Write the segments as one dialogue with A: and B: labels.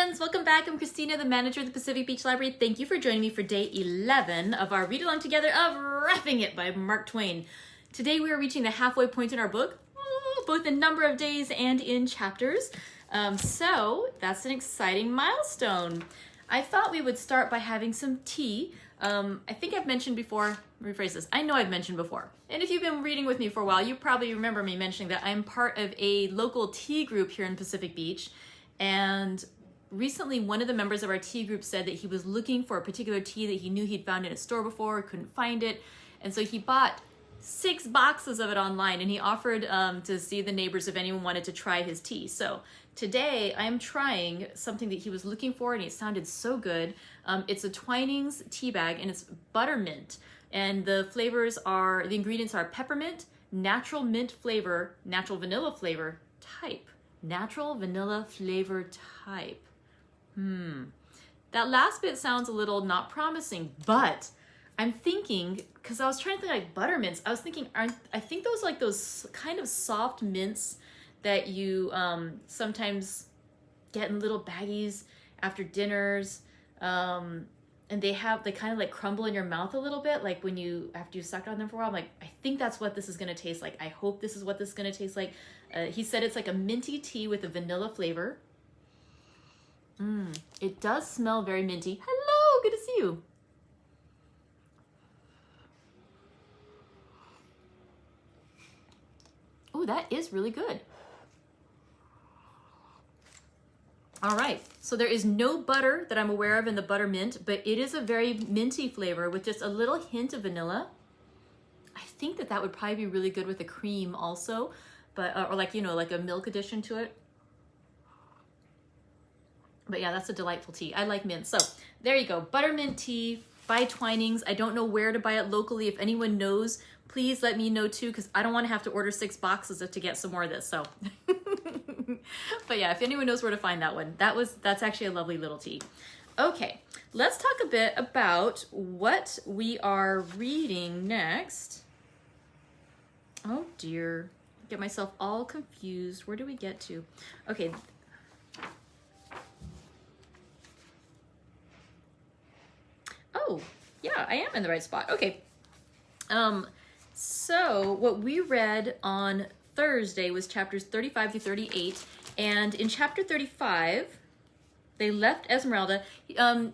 A: friends, welcome back. I'm Christina, the manager of the Pacific Beach Library. Thank you for joining me for day 11 of our read along together of Roughing It by Mark Twain. Today we are reaching the halfway point in our book, both in number of days and in chapters. So that's an exciting milestone. I thought we would start by having some tea. I think I've mentioned before, rephrase this, I know I've mentioned before. And if you've been reading with me for a while, you probably remember me mentioning that I'm part of a local tea group here in Pacific Beach. And recently, one of the members of our tea group said that he was looking for a particular tea that he knew he'd found in a store before, couldn't find it. And so he bought 6 boxes of it online, and he offered to see the neighbors if anyone wanted to try his tea. So today I'm trying something that he was looking for, and it sounded so good. It's a Twinings tea bag, and it's buttermint. And the ingredients are peppermint, natural mint flavor, natural vanilla flavor type. Natural vanilla flavor type. That last bit sounds a little not promising, but I'm thinking, because I was trying to think like buttermints, I was thinking, I think those like those kind of soft mints that you sometimes get in little baggies after dinners, and they kind of like crumble in your mouth a little bit, like after you suck on them for a while. I'm like, I think that's what this is going to taste like. I hope this is what this is going to taste like. He said it's like a minty tea with a vanilla flavor. It does smell very minty. Hello, good to see you. Oh, that is really good. All right, so there is no butter that I'm aware of in the buttermint, but it is a very minty flavor with just a little hint of vanilla. I think that would probably be really good with a cream also, but or like, like a milk addition to it. But yeah, that's a delightful tea. I like mint. So there you go, buttermint tea by Twinings. I don't know where to buy it locally. If anyone knows, please let me know too, because I don't want to have to order 6 boxes to get some more of this. So, but yeah, if anyone knows where to find that one, that's actually a lovely little tea. Okay, let's talk a bit about what we are reading next. Oh dear, get myself all confused. Where do we get to? Okay. Oh, yeah, I am in the right spot. Okay. So what we read on Thursday was chapters 35 through 38. And in chapter 35, they left Esmeralda.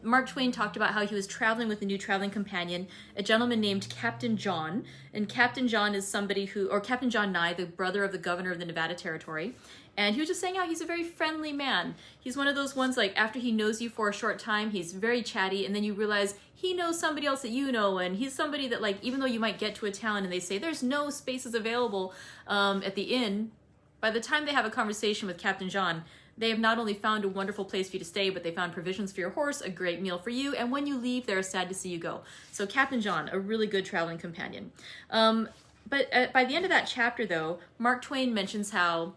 A: Mark Twain talked about how he was traveling with a new traveling companion, a gentleman named Captain John. And Captain John is Captain John Nye, the brother of the governor of the Nevada Territory. And he was just saying how he's a very friendly man. He's one of those ones, like, after he knows you for a short time, he's very chatty, and then you realize he knows somebody else that you know, and he's somebody that, like, even though you might get to a town and they say there's no spaces available at the inn, by the time they have a conversation with Captain John, they have not only found a wonderful place for you to stay, but they found provisions for your horse, a great meal for you, and when you leave, they're sad to see you go. So Captain John, a really good traveling companion. But by the end of that chapter, though, Mark Twain mentions how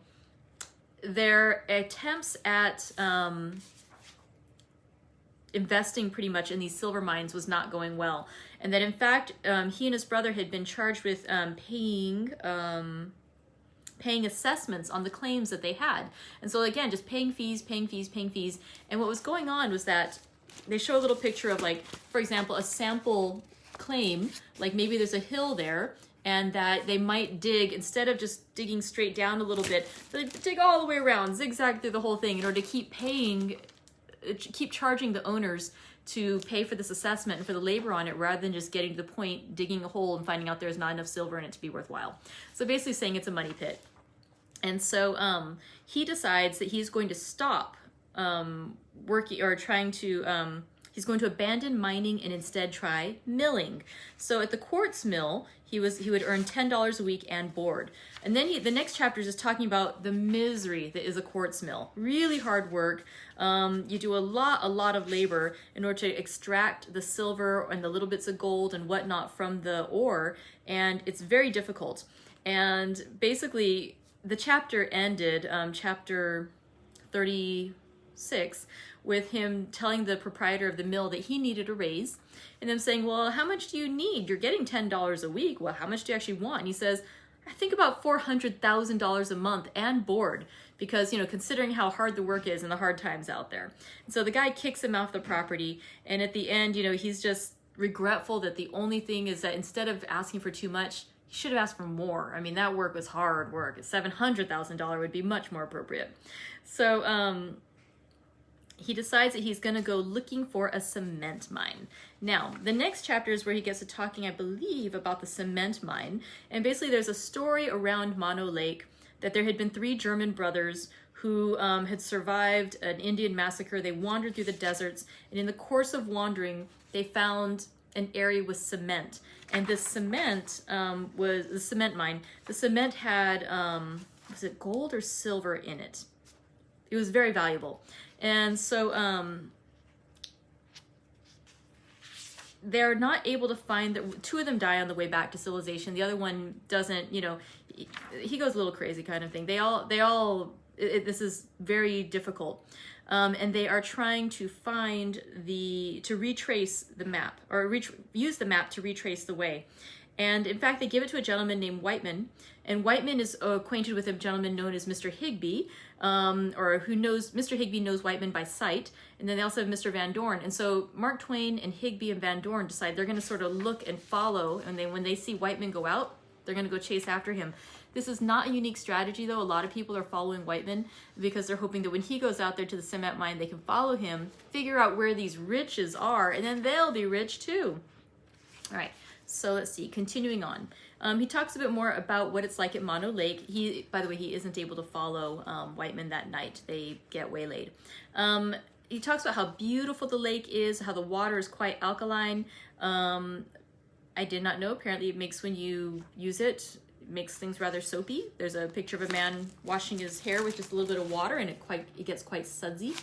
A: their attempts at investing pretty much in these silver mines was not going well. And that in fact, he and his brother had been charged with paying assessments on the claims that they had. And so again, just paying fees. And what was going on was that they show a little picture of, like, for example, a sample claim, like maybe there's a hill there, and that they might dig, instead of just digging straight down a little bit, they dig all the way around, zigzag through the whole thing in order to keep charging the owners to pay for this assessment and for the labor on it, rather than just getting to the point, digging a hole and finding out there's not enough silver in it to be worthwhile. So basically saying it's a money pit. And so he decides that he's going to stop working, or trying to, he's going to abandon mining and instead try milling. So at the quartz mill, he would earn $10 a week and board. And then the next chapter is just talking about the misery that is a quartz mill. Really hard work. You do a lot of labor in order to extract the silver and the little bits of gold and whatnot from the ore, and it's very difficult. And basically, the chapter ended, chapter 36, with him telling the proprietor of the mill that he needed a raise, and them saying, well, how much do you need? You're getting $10 a week. Well, how much do you actually want? And he says, I think about $400,000 a month and board, because, you know, considering how hard the work is and the hard times out there. And so the guy kicks him off the property, and at the end, you know, he's just regretful that the only thing is that instead of asking for too much, he should have asked for more. I mean, that work was hard work. $700,000 would be much more appropriate. So he decides that he's going to go looking for a cement mine. Now, the next chapter is where he gets to talking, I believe, about the cement mine. And basically there's a story around Mono Lake that there had been 3 German brothers who had survived an Indian massacre. They wandered through the deserts, and in the course of wandering, they found an area with cement. And this cement was the cement mine. The cement had, was it gold or silver in it? It was very valuable. And so they're not able to find, 2 of them die on the way back to civilization. The other one doesn't, you know, he goes a little crazy kind of thing. This is very difficult. And they are trying to find to retrace the map, or use the map to retrace the way. And in fact, they give it to a gentleman named Whiteman, and Whiteman is acquainted with a gentleman known as Mr. Higbee, or who knows, Mr. Higbee knows Whiteman by sight, and then they also have Mr. Van Dorn. And so Mark Twain and Higbee and Van Dorn decide they're going to sort of look and follow, and then when they see Whiteman go out, they're going to go chase after him. This is not a unique strategy, though. A lot of people are following Whiteman because they're hoping that when he goes out there to the cement mine, they can follow him, figure out where these riches are, and then they'll be rich too. All right, so let's see, continuing on. He talks a bit more about what it's like at Mono Lake. By the way, he isn't able to follow Whiteman that night. They get waylaid. He talks about how beautiful the lake is, how the water is quite alkaline. I did not know, apparently it makes, when you use it, makes things rather soapy. There's a picture of a man washing his hair with just a little bit of water, and it gets quite sudsy.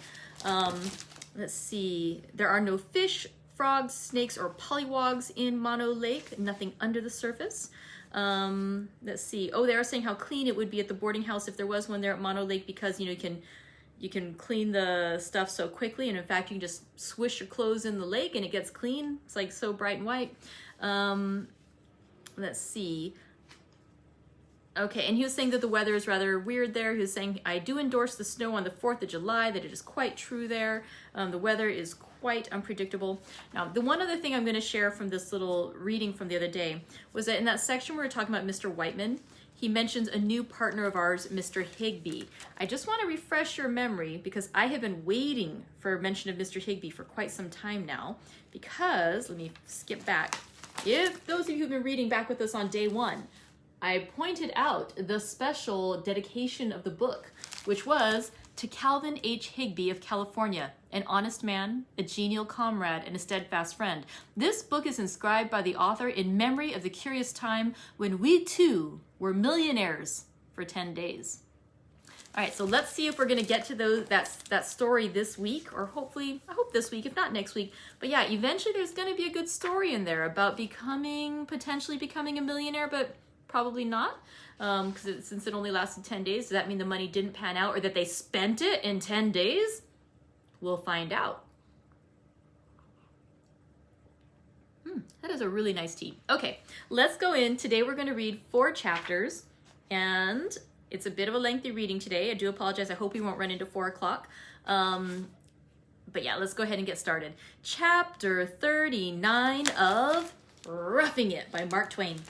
A: Let's see, there are no fish, frogs, snakes, or pollywogs in Mono Lake, nothing under the surface. Let's see, oh, they are saying how clean it would be at the boarding house if there was one there at Mono Lake, because, you know, you can clean the stuff so quickly, and in fact you can just swish your clothes in the lake and it gets clean. It's like so bright and white. Let's see. Okay, and he was saying that the weather is rather weird there. He was saying, I do endorse the snow on the 4th of July, that it is quite true there. The weather is quite unpredictable. Now, the one other thing I'm going to share from this little reading from the other day was that in that section where we were talking about Mr. Whiteman, he mentions a new partner of ours, Mr. Higbee. I just want to refresh your memory, because I have been waiting for a mention of Mr. Higbee for quite some time now, because, let me skip back. If those of you who've been reading back with us on day 1, I pointed out the special dedication of the book, which was to Calvin H. Higbee of California, an honest man, a genial comrade, and a steadfast friend. This book is inscribed by the author in memory of the curious time when we too were millionaires for 10 days. All right, so let's see if we're going to get to that story this week, or hopefully, I hope this week, if not next week. But yeah, eventually there's going to be a good story in there about potentially becoming a millionaire, but probably not, because since it only lasted 10 days, does that mean the money didn't pan out, or that they spent it in 10 days? We'll find out. That is a really nice tea. Okay, let's go in. Today we're going to read 4 chapters, and it's a bit of a lengthy reading today. I do apologize. I hope we won't run into 4 o'clock. But yeah, let's go ahead and get started. Chapter 39 of Roughing It by Mark Twain.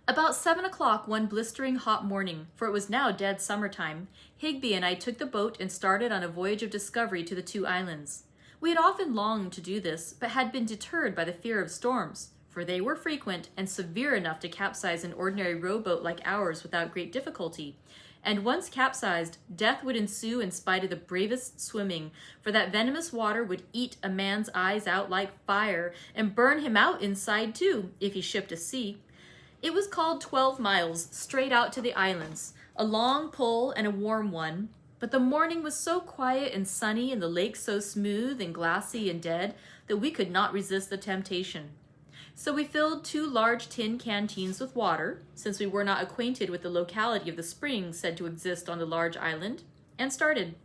A: About 7 o'clock one blistering hot morning, for it was now dead summertime, Higbee and I took the boat and started on a voyage of discovery to the 2 islands. We had often longed to do this, but had been deterred by the fear of storms, for they were frequent and severe enough to capsize an ordinary rowboat like ours without great difficulty. And once capsized, death would ensue in spite of the bravest swimming, for that venomous water would eat a man's eyes out like fire, and burn him out inside too, if he shipped a sea. It was called 12 miles, straight out to the islands, a long pull and a warm one, but the morning was so quiet and sunny and the lake so smooth and glassy and dead that we could not resist the temptation. So we filled 2 large tin canteens with water, since we were not acquainted with the locality of the springs said to exist on the large island, and started.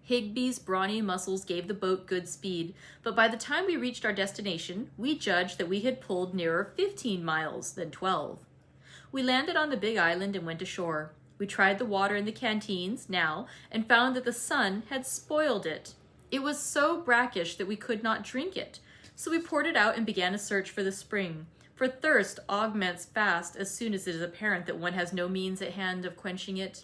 A: Higbee's brawny muscles gave the boat good speed, but by the time we reached our destination, we judged that we had pulled nearer 15 miles than 12. We landed on the big island and went ashore. We tried the water in the canteens now and found that the sun had spoiled it. It was so brackish that we could not drink it. So we poured it out and began a search for the spring. For thirst augments fast as soon as it is apparent that one has no means at hand of quenching it.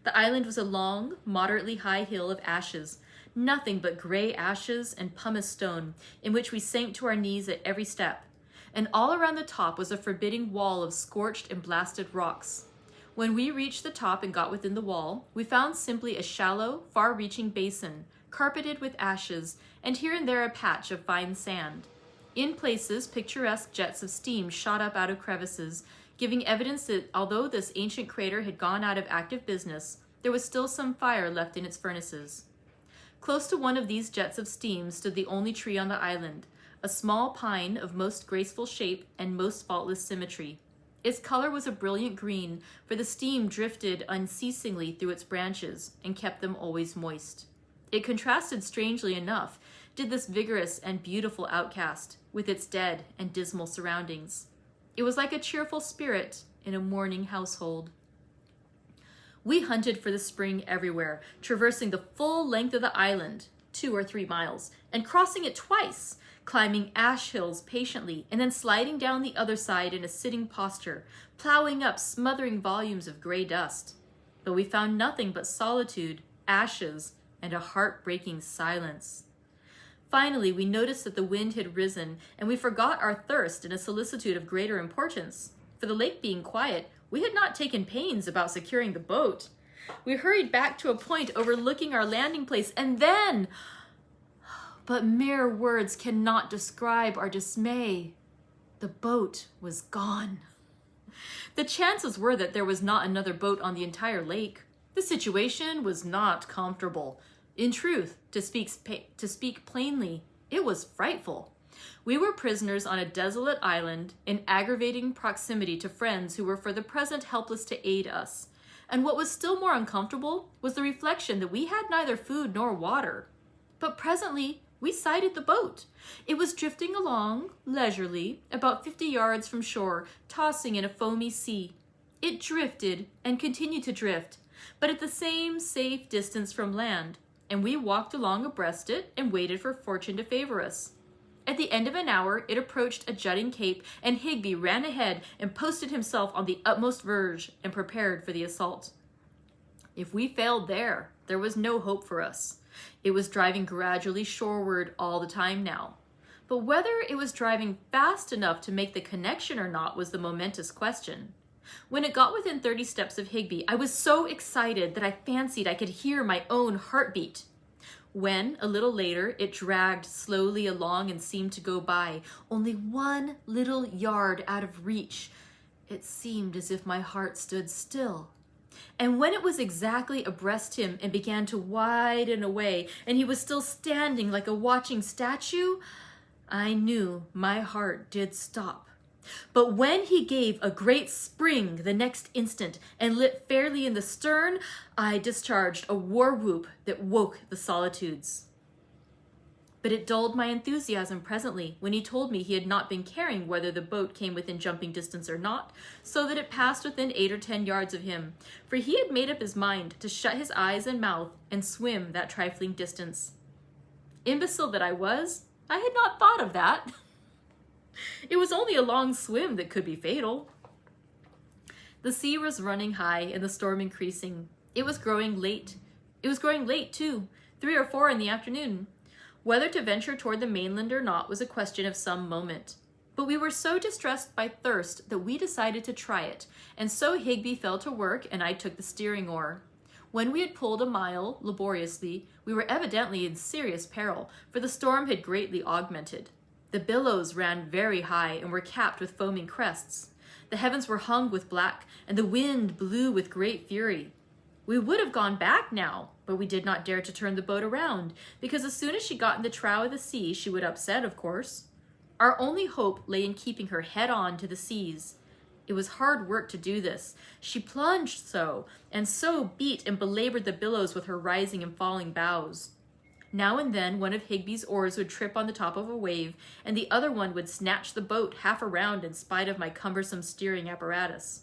A: The island was a long, moderately high hill of ashes, nothing but gray ashes and pumice stone, in which we sank to our knees at every step. And all around the top was a forbidding wall of scorched and blasted rocks. When we reached the top and got within the wall, we found simply a shallow, far-reaching basin, carpeted with ashes, and here and there a patch of fine sand. In places, picturesque jets of steam shot up out of crevices, giving evidence that although this ancient crater had gone out of active business, there was still some fire left in its furnaces. Close to one of these jets of steam stood the only tree on the island, a small pine of most graceful shape and most faultless symmetry. Its color was a brilliant green, for the steam drifted unceasingly through its branches and kept them always moist. It contrasted strangely enough, did this vigorous and beautiful outcast, with its dead and dismal surroundings. It was like a cheerful spirit in a mourning household. We hunted for the spring everywhere, traversing the full length of the island, 2 or 3 miles, and crossing it twice, climbing ash hills patiently, and then sliding down the other side in a sitting posture, plowing up smothering volumes of gray dust. But we found nothing but solitude, ashes, and a heartbreaking silence. Finally, we noticed that the wind had risen, and we forgot our thirst in a solicitude of greater importance. For the lake being quiet, we had not taken pains about securing the boat. We hurried back to a point overlooking our landing place, and then... But mere words cannot describe our dismay. The boat was gone. The chances were that there was not another boat on the entire lake. The situation was not comfortable. In truth, to speak plainly, it was frightful. We were prisoners on a desolate island in aggravating proximity to friends who were for the present helpless to aid us. And what was still more uncomfortable was the reflection that we had neither food nor water. But presently, we sighted the boat. It was drifting along, leisurely, about 50 yards from shore, tossing in a foamy sea. It drifted and continued to drift, but at the same safe distance from land, and we walked along abreast it and waited for fortune to favor us. At the end of an hour, it approached a jutting cape, and Higby ran ahead and posted himself on the utmost verge and prepared for the assault. If we failed there was no hope for us. It was driving gradually shoreward all the time now. But whether it was driving fast enough to make the connection or not was the momentous question. When it got within 30 steps of Higby, I was so excited that I fancied I could hear my own heartbeat. When, a little later, it dragged slowly along and seemed to go by, only 1 little yard out of reach, it seemed as if my heart stood still. And when it was exactly abreast him and began to widen away, and he was still standing like a watching statue, I knew my heart did stop. But when he gave a great spring the next instant and lit fairly in the stern, I discharged a war whoop that woke the solitudes. But it dulled my enthusiasm presently when he told me he had not been caring whether the boat came within jumping distance or not, so that it passed within 8 or 10 yards of him, for he had made up his mind to shut his eyes and mouth and swim that trifling distance. Imbecile that I was, I had not thought of that. It was only a long swim that could be fatal. The sea was running high and the storm increasing. It was growing late. It was growing late, too, 3 or 4 in the afternoon. Whether to venture toward the mainland or not was a question of some moment. But we were so distressed by thirst that we decided to try it, and so Higby fell to work and I took the steering oar. When we had pulled a mile laboriously, we were evidently in serious peril, for the storm had greatly augmented. The billows ran very high and were capped with foaming crests. The heavens were hung with black, and the wind blew with great fury. We would have gone back now, but we did not dare to turn the boat around, because as soon as she got in the trough of the sea, she would upset, of course. Our only hope lay in keeping her head on to the seas. It was hard work to do this. She plunged so, and so beat and belabored the billows with her rising and falling bows. Now and then one of Higby's oars would trip on the top of a wave, and the other one would snatch the boat half around in spite of my cumbersome steering apparatus.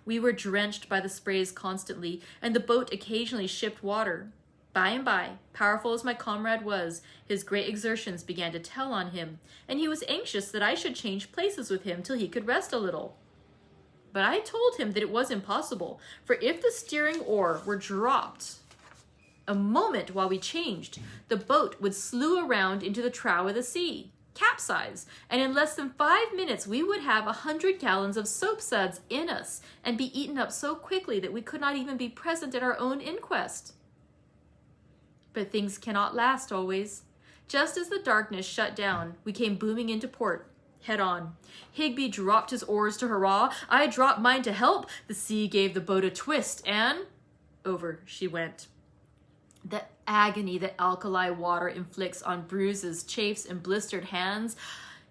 A: We were drenched by the sprays constantly, and the boat occasionally shipped water. By and by, powerful as my comrade was, his great exertions began to tell on him, and he was anxious that I should change places with him till he could rest a little. But I told him that it was impossible, for if the steering oar were dropped a moment while we changed, the boat would slew around into the trough of the sea, capsize, and in less than 5 minutes we would have 100 gallons of soapsuds in us and be eaten up so quickly that we could not even be present at our own inquest. But things cannot last always. Just as the darkness shut down, we came booming into port, head on. Higby dropped his oars to hurrah. I dropped mine to help. The sea gave the boat a twist, and over she went. The agony that alkali water inflicts on bruises, chafes, and blistered hands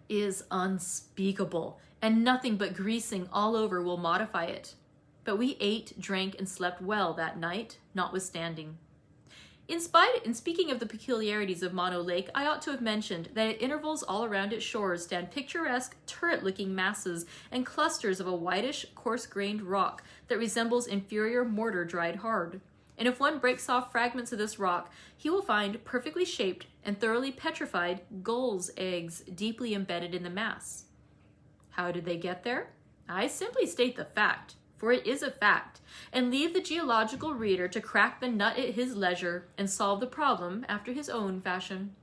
A: is unspeakable, and nothing but greasing all over will modify it. But we ate, drank, and slept well that night, notwithstanding. In speaking of the peculiarities of Mono Lake, I ought to have mentioned that at intervals all around its shores stand picturesque, turret-looking masses and clusters of a whitish, coarse-grained rock that resembles inferior mortar dried hard. And if one breaks off fragments of this rock, he will find perfectly shaped and thoroughly petrified gulls' eggs deeply embedded in the mass. How did they get there? I simply state the fact, for it is a fact, and leave the geological reader to crack the nut at his leisure and solve the problem after his own fashion.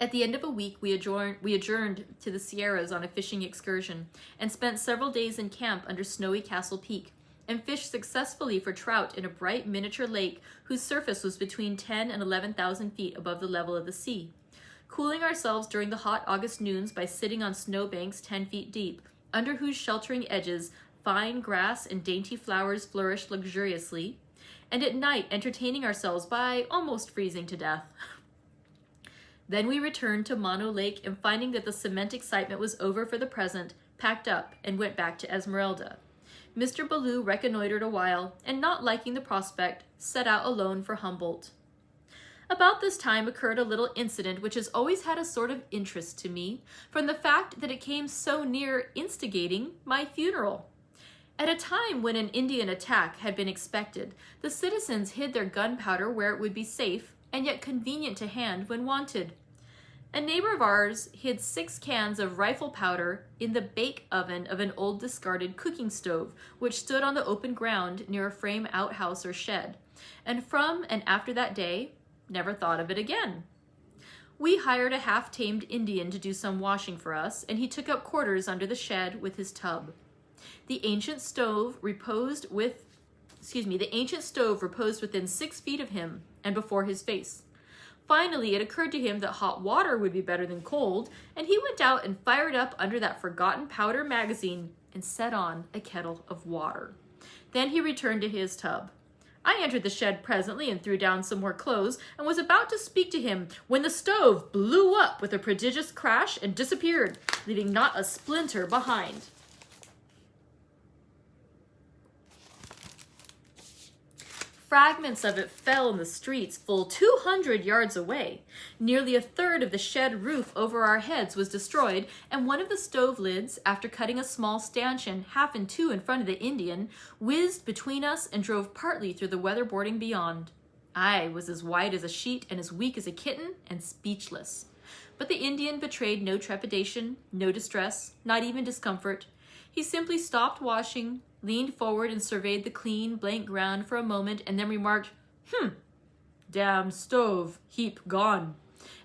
A: At the end of a week, we adjourned to the Sierras on a fishing excursion and spent several days in camp under Snowy Castle Peak and fished successfully for trout in a bright miniature lake whose surface was between 10 and 11,000 feet above the level of the sea. Cooling ourselves during the hot August noons by sitting on snowbanks 10 feet deep, under whose sheltering edges fine grass and dainty flowers flourished luxuriously, and at night entertaining ourselves by almost freezing to death. Then we returned to Mono Lake, and finding that the cement excitement was over for the present, packed up and went back to Esmeralda. Mr. Ballou reconnoitered a while, and not liking the prospect, set out alone for Humboldt. About this time occurred a little incident which has always had a sort of interest to me, from the fact that it came so near instigating my funeral. At a time when an Indian attack had been expected, the citizens hid their gunpowder where it would be safe and yet convenient to hand when wanted. A neighbor of ours hid 6 cans of rifle powder in the bake oven of an old discarded cooking stove, which stood on the open ground near a frame outhouse or shed, and from and after that day, never thought of it again. We hired a half-tamed Indian to do some washing for us, and he took up quarters under the shed with his tub. The ancient stove reposed within 6 feet of him and before his face. Finally, it occurred to him that hot water would be better than cold, and he went out and fired up under that forgotten powder magazine and set on a kettle of water. Then he returned to his tub. I entered the shed presently and threw down some more clothes and was about to speak to him when the stove blew up with a prodigious crash and disappeared, leaving not a splinter behind. Fragments of it fell in the streets full 200 yards away. Nearly a third of the shed roof over our heads was destroyed, and one of the stove lids, after cutting a small stanchion half in two in front of the Indian, whizzed between us and drove partly through the weatherboarding beyond. I was as white as a sheet and as weak as a kitten and speechless. But the Indian betrayed no trepidation, no distress, not even discomfort. He simply stopped washing, leaned forward and surveyed the clean, blank ground for a moment, and then remarked, "Damn stove, heap gone,"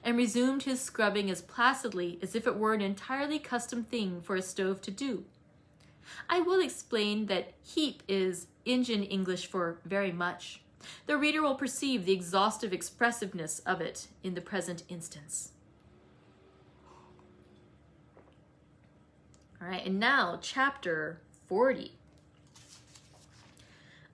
A: and resumed his scrubbing as placidly as if it were an entirely custom thing for a stove to do. I will explain that heap is Injun English for very much. The reader will perceive the exhaustive expressiveness of it in the present instance. All right, and now chapter 40.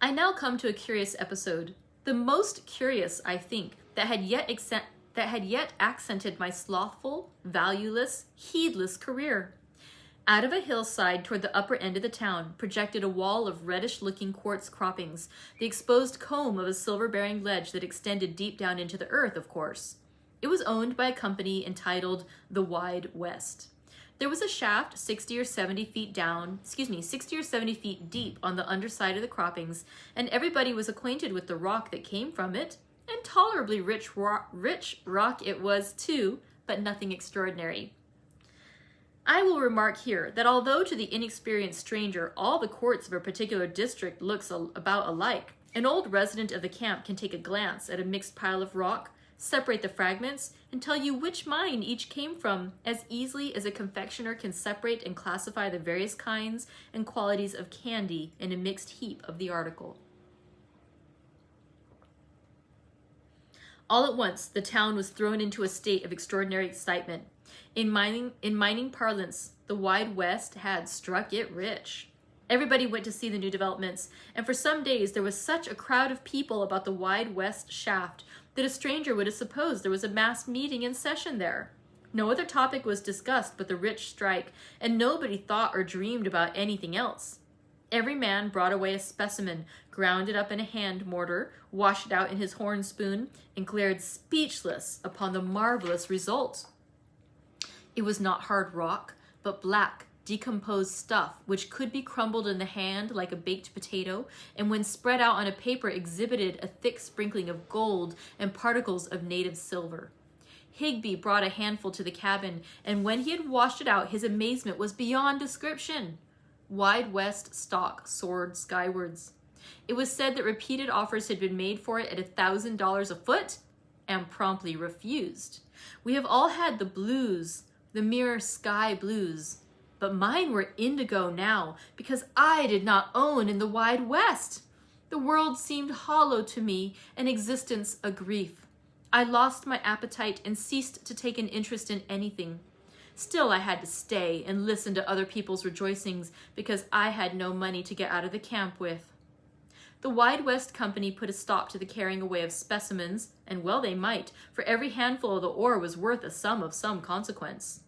A: I now come to a curious episode, the most curious, I think, that had yet accented my slothful, valueless, heedless career. Out of a hillside toward the upper end of the town projected a wall of reddish-looking quartz croppings, the exposed comb of a silver-bearing ledge that extended deep down into the earth, of course. It was owned by a company entitled the Wide West. There was a shaft 60 or 70 feet deep on the underside of the croppings, and everybody was acquainted with the rock that came from it, and tolerably rich rock it was too, but nothing extraordinary. I will remark here that although to the inexperienced stranger all the courts of a particular district looks about alike, an old resident of the camp can take a glance at a mixed pile of rock, separate the fragments, and tell you which mine each came from as easily as a confectioner can separate and classify the various kinds and qualities of candy in a mixed heap of the article. All at once, the town was thrown into a state of extraordinary excitement. In mining parlance, the Wide West had struck it rich. Everybody went to see the new developments, and for some days there was such a crowd of people about the Wide West shaft that a stranger would have supposed there was a mass meeting in session there. No other topic was discussed but the rich strike, and nobody thought or dreamed about anything else. Every man brought away a specimen, ground it up in a hand mortar, washed it out in his horn spoon, and glared speechless upon the marvelous result. It was not hard rock, but black, decomposed stuff, which could be crumbled in the hand like a baked potato, and when spread out on a paper exhibited a thick sprinkling of gold and particles of native silver. Higby brought a handful to the cabin, and when he had washed it out, his amazement was beyond description. Wide West stock soared skywards. It was said that repeated offers had been made for it at $1,000 a foot, and promptly refused. We have all had the blues, the mere sky blues, but mine were indigo now, because I did not own in the Wide West. The world seemed hollow to me, and existence a grief. I lost my appetite and ceased to take an interest in anything. Still, I had to stay and listen to other people's rejoicings, because I had no money to get out of the camp with. The Wide West Company put a stop to the carrying away of specimens, and well they might, for every handful of the ore was worth a sum of some consequence.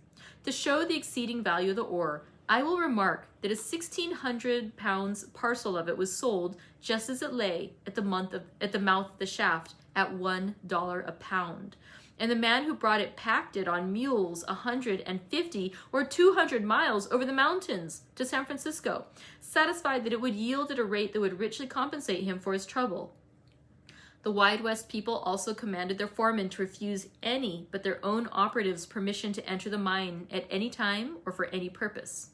A: To show the exceeding value of the ore, I will remark that a 1,600 pounds parcel of it was sold just as it lay at the mouth of the shaft at $1 a pound. And the man who brought it packed it on mules 150 or 200 miles over the mountains to San Francisco, satisfied that it would yield at a rate that would richly compensate him for his trouble. The Wide West people also commanded their foremen to refuse any but their own operatives permission to enter the mine at any time or for any purpose.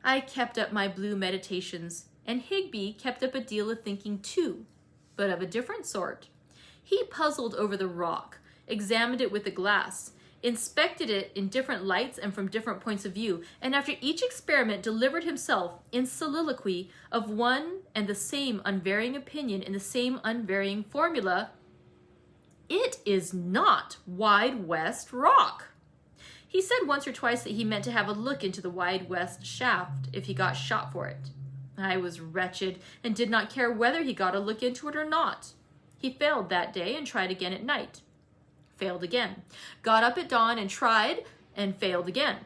A: I kept up my blue meditations, and Higby kept up a deal of thinking too, but of a different sort. He puzzled over the rock, examined it with the glass, inspected it in different lights and from different points of view, and after each experiment delivered himself in soliloquy of one and the same unvarying opinion in the same unvarying formula: "It is not Wide West rock." He said once or twice that he meant to have a look into the Wide West shaft if he got shot for it. I was wretched and did not care whether he got a look into it or not. He failed that day and tried again at night. Failed again. Got up at dawn and tried and failed again.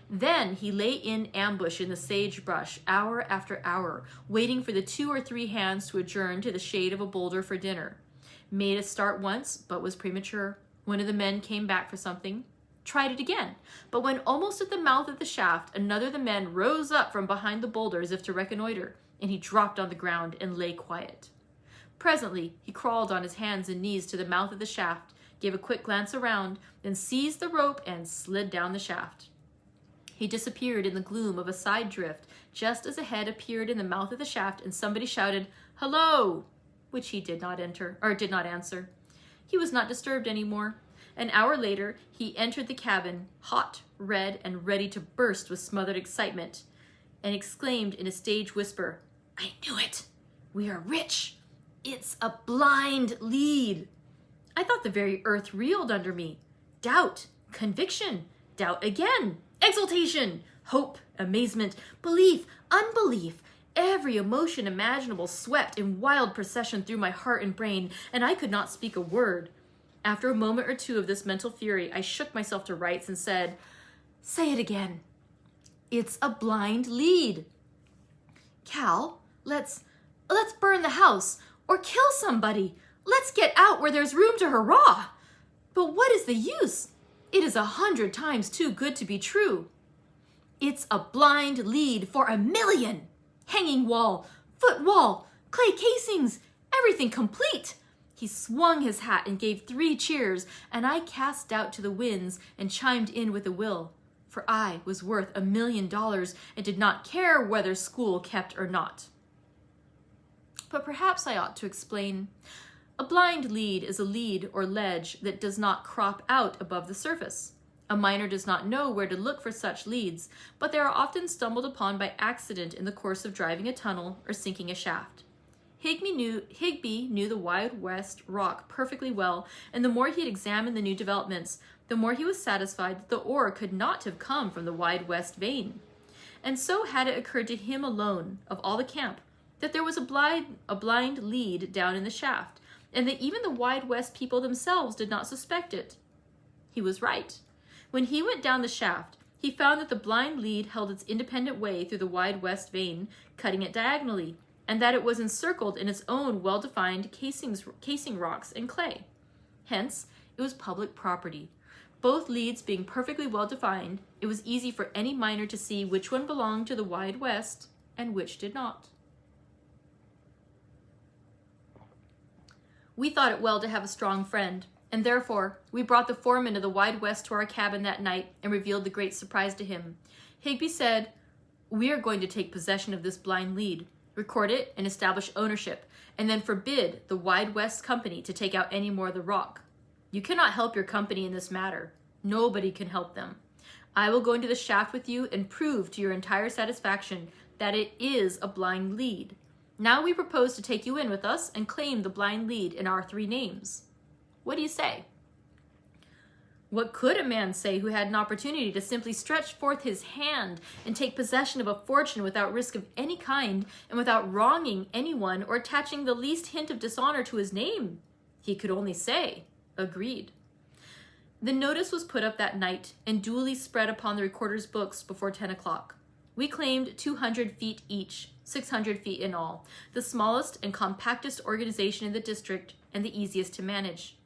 A: Then he lay in ambush in the sagebrush hour after hour, waiting for the 2 or 3 hands to adjourn to the shade of a boulder for dinner. Made a start once, but was premature. One of the men came back for something. Tried it again, but when almost at the mouth of the shaft, another of the men rose up from behind the boulder as if to reconnoiter, and he dropped on the ground and lay quiet. Presently, he crawled on his hands and knees to the mouth of the shaft, gave a quick glance around, then seized the rope and slid down the shaft. He disappeared in the gloom of a side drift just as a head appeared in the mouth of the shaft and somebody shouted, "Hello!" which he did not answer. He was not disturbed anymore. An hour later, he entered the cabin, hot, red, and ready to burst with smothered excitement, and exclaimed in a stage whisper, "I knew it! We are rich! It's a blind lead!" I thought the very earth reeled under me. Doubt, conviction, doubt again, exultation, hope, amazement, belief, unbelief, every emotion imaginable swept in wild procession through my heart and brain, and I could not speak a word. After a moment or two of this mental fury, I shook myself to rights and said, "Say it again." "It's a blind lead." "Cal, let's burn the house or kill somebody. Let's get out where there's room to hurrah." "But what is the use? It is 100 times too good to be true." It's a blind lead for $1 million. Hanging wall, foot wall, clay casings, everything complete. He swung his hat and gave 3 cheers, and I cast doubt to the winds and chimed in with a will, for I was worth $1 million and did not care whether school kept or not. But perhaps I ought to explain. A blind lead is a lead or ledge that does not crop out above the surface. A miner does not know where to look for such leads, but they are often stumbled upon by accident in the course of driving a tunnel or sinking a shaft. Higby knew the Wide West rock perfectly well, and the more he had examined the new developments, the more he was satisfied that the ore could not have come from the Wide West vein. And so had it occurred to him alone, of all the camp, that there was a blind lead down in the shaft, and that even the Wide West people themselves did not suspect it. He was right. When he went down the shaft, he found that the blind lead held its independent way through the Wide West vein, cutting it diagonally, and that it was encircled in its own well-defined casing rocks and clay. Hence, it was public property. Both leads being perfectly well-defined, it was easy for any miner to see which one belonged to the Wide West and which did not. We thought it well to have a strong friend, and therefore we brought the foreman of the Wide West to our cabin that night and revealed the great surprise to him. Higby said, "We are going to take possession of this blind lead, record it and establish ownership, and then forbid the Wide West Company to take out any more of the rock. You cannot help your company in this matter. Nobody can help them. I will go into the shaft with you and prove to your entire satisfaction that it is a blind lead. Now we propose to take you in with us and claim the blind lead in our 3 names. What do you say?" What could a man say who had an opportunity to simply stretch forth his hand and take possession of a fortune without risk of any kind and without wronging anyone or attaching the least hint of dishonor to his name? He could only say, "Agreed." The notice was put up that night and duly spread upon the recorder's books before 10 o'clock. We claimed 200 feet each, 600 feet in all, the smallest and compactest organization in the district and the easiest to manage.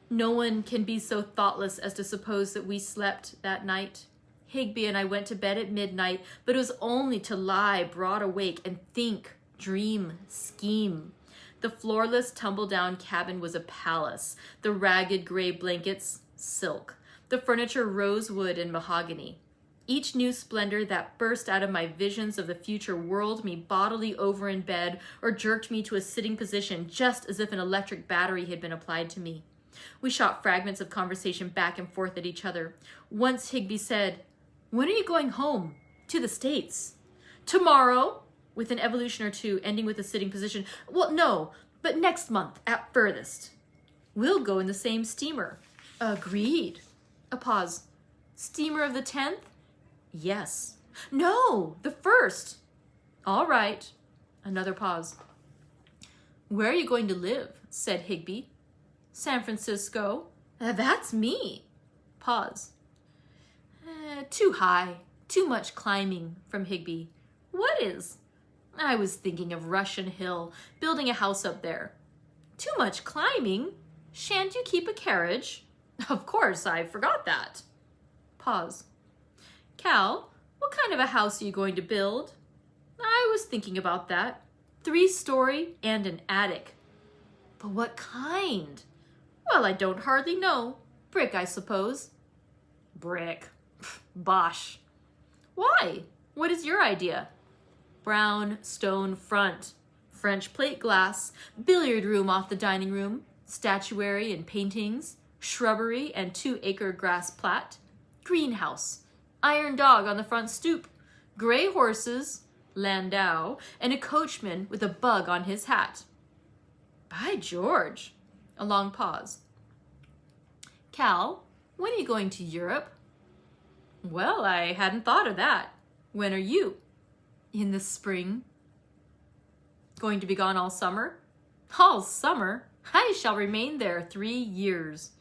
A: No one can be so thoughtless as to suppose that we slept that night. Higby and I went to bed at midnight, but it was only to lie broad awake and think, dream, scheme. The floorless, tumble-down cabin was a palace, the ragged gray blankets, silk, the furniture rosewood and mahogany. Each new splendor that burst out of my visions of the future whirled me bodily over in bed or jerked me to a sitting position just as if an electric battery had been applied to me. We shot fragments of conversation back and forth at each other. Once Higby said, "When are you going home?" "To the States." "Tomorrow?" with an evolution or two, ending with a sitting position. "Well, no, but next month at furthest." "We'll go in the same steamer." "Agreed." A pause. "Steamer of the 10th? "Yes." "No, the 1st. "All right." Another pause. "Where are you going to live?" said Higby. "San Francisco." "That's me." Pause. "Too high. Too much climbing," from Higby. "What is?" "I was thinking of Russian Hill, building a house up there." "Too much climbing? Shan't you keep a carriage?" "Of course, I forgot that." Pause. "Cal, what kind of a house are you going to build?" "I was thinking about that. 3-story and an attic." "But what kind?" "Well, I don't hardly know. Brick, I suppose." "Brick? Bosh." "Why? What is your idea?" "Brown stone front, French plate glass, billiard room off the dining room, statuary and paintings, shrubbery and 2-acre grass plat, greenhouse, iron dog on the front stoop, gray horses, landau, and a coachman with a bug on his hat." "By George." A long pause. "Cal, when are you going to Europe?" "Well, I hadn't thought of that. When are you?" "In the spring." "Going to be gone all summer?" "All summer? I shall remain there 3 years."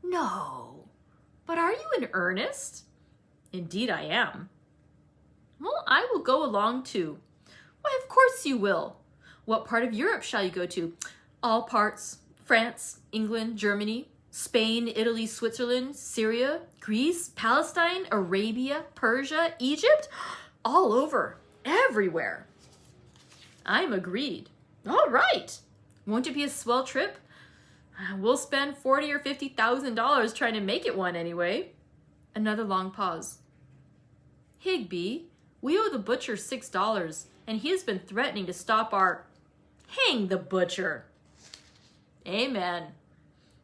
A: "No. But are you in earnest?" "Indeed I am." "Well, I will go along too." "Why, of course you will. What part of Europe shall you go to?" "All parts. France, England, Germany, Spain, Italy, Switzerland, Syria, Greece, Palestine, Arabia, Persia, Egypt, all over, everywhere. I'm agreed. All right. Won't it be a swell trip? We'll spend $40,000 or $50,000 trying to make it one anyway. Another long pause. Higby, we owe the butcher $6, and he has been threatening to stop our... Hang the butcher. Amen.